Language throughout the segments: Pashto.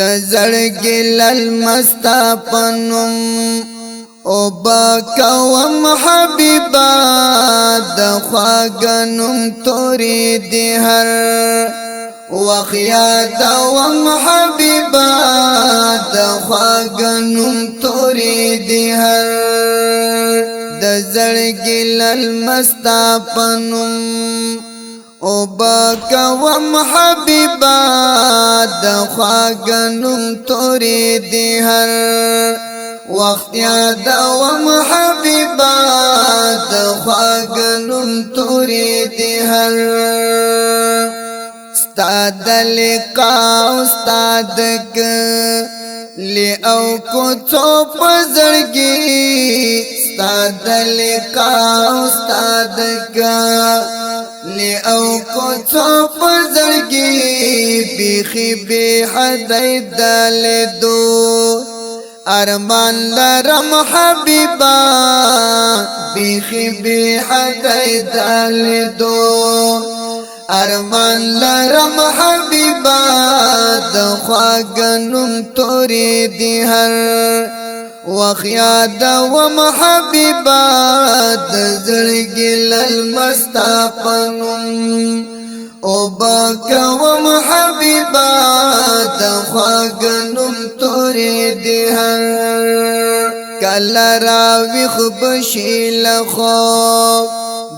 تزړګي للمستا پنوم او باکوم حبیبا د خواګنوم توري دی هر وخیا دوم حبیبا د خواګنوم توري دی هر د زړګي للمستا پنوم او باکوم حبیبا د خواګنوم توري دی هر وخت یادوم حبیبا د خواګنوم توري دی هر استاد لقاء استاد ک لی او کو څو پزړګي استاد لقاء استاد ک لی او کو څو پزړګي بیخي به حدای دل دو ارمان لرم حبیبا بیخی بی حدای دل دو ارمان لرم حبیبا د خواګنوم توري دی هر وخیا دوم حبیبا د زړګي للمستا پنوم او باکوم حبیبا د خواګنوم توري دی هر کله راوي خوبشي لخو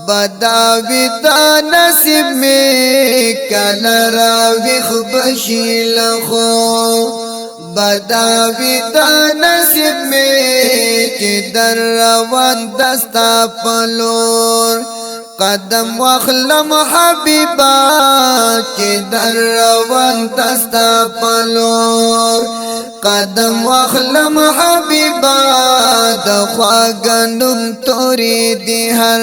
بداوي دا نصیب می کله راوي خوبشي لخو بداوي دا نصیب می چې در روان دستا پلور قدم واخلم حبیبا چې در روان دستا پلور قدم واخلم حبیبا د خواګنوم توري دی هر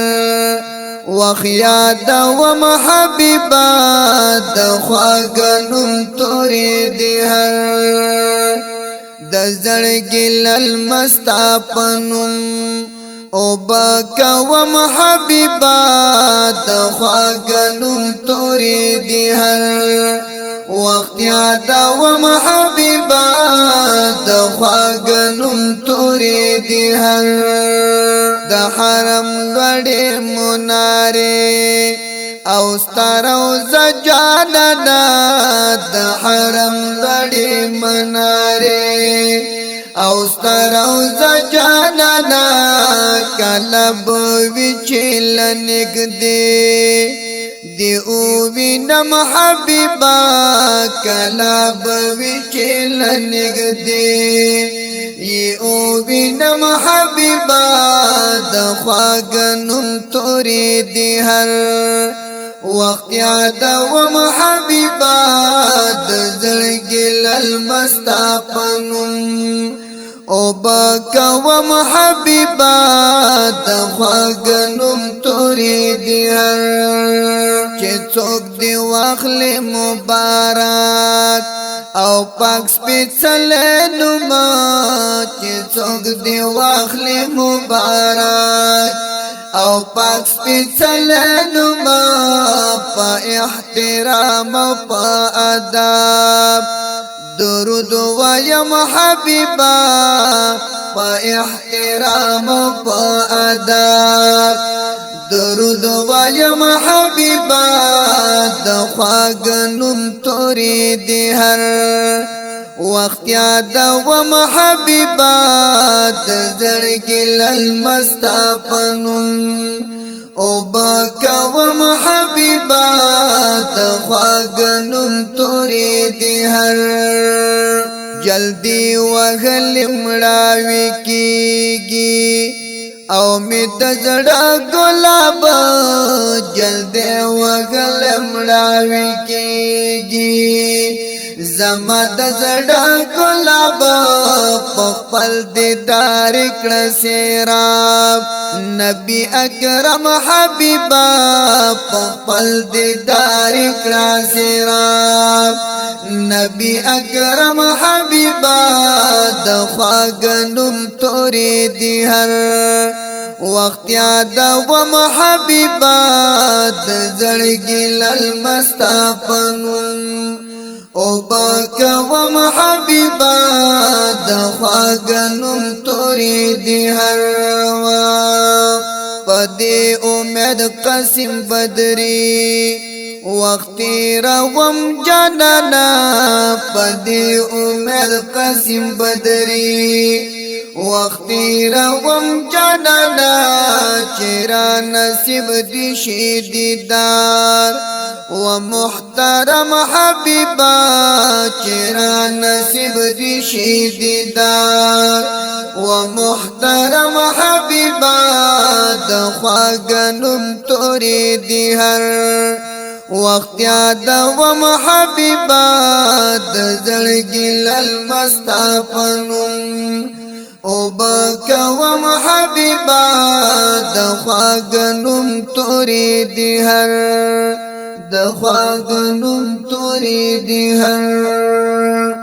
وخیا دوم حبیبا د خواګنوم توري دی هر د زړګي للمستا پنوم او باکوم حبیبا د خواګنوم توري دی هر وخت یادوم حبیبا د خواګنوم توري دی هر د حرم وړې مناره او ستارو زجانا د حرم وړې مناره او ستارو زجانا کلب وچل نګدې دی او وینم حبیبا کلب وچل نګدې ی او وینم حبیبا د خواګنوم توري دی هر وخت یادوم حبیبا د زړګي للمستا پنوم او باکوم حبیبا د خواګنوم توري دی هر چې څوک دی واخلې مبارک او پاک سپېڅلی نوم چې څوک دی واخلې مبارک او پاک سپېڅلی نوم په احترام او په ادب درود وایم حبیبا په احترام او په ادب درود وایم حبیبا د خواګنوم توري دی هر وخت یادوم حبیبا د زړګي للمستا پنوم او باکوم حبیبا د خواګنوم توري دی هر جلدی وغل مړاوي کیږي او می د زړه ګلاب جلدی وغل مړاوي کیږي زما د زړه ګلاب په خپل دیدار کړه سیراب نبی اکرم حبیبا په خپل دیدار کړه سیراب نبی اکرم حبیبا د خواګنوم توري دی هر وقت یادوم حبیبا د زړګي للمستا پنوم او بکوم حبیبا دخواگنم توری دی هر وقت پدی امید قسم بدری وقتی روم جانانا پدی امید قسم بدری وقتی روم جانانا چرا نصیب دی شی دیدار و محترم حبیبا چرا نصیب دی شی دیدار و محترم حبیبا دخواگنم توری دی هر وقت یادوم حبیبا دزړګي للمستافنم او بکوم حبیبا دخواگنم توری دی هر دخواگنم توری دی هر